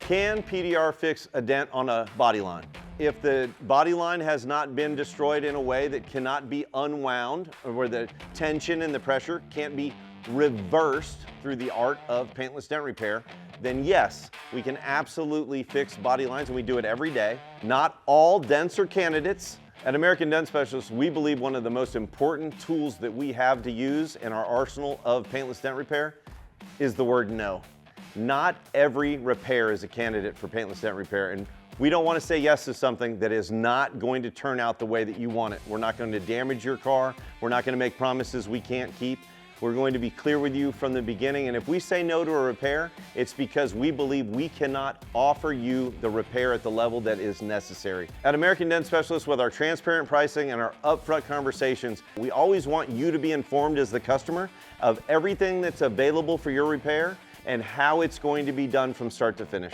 Can PDR fix a dent on a body line? If the body line has not been destroyed in a way that cannot be unwound, or where the tension and the pressure can't be reversed through the art of paintless dent repair, then yes, we can absolutely fix body lines, and we do it every day. Not all dents are candidates. At American Dent Specialists, we believe one of the most important tools that we have to use in our arsenal of paintless dent repair is the word no. Not every repair is a candidate for paintless dent repair, and we don't want to say yes to something that is not going to turn out the way that you want it. We're not going to damage your car. We're not going to make promises we can't keep. We're going to be clear with you from the beginning, and if we say no to a repair, it's because we believe we cannot offer you the repair at the level that is necessary. At American Dent Specialists, with our transparent pricing and our upfront conversations, we always want you to be informed as the customer of everything that's available for your repair and how it's going to be done from start to finish.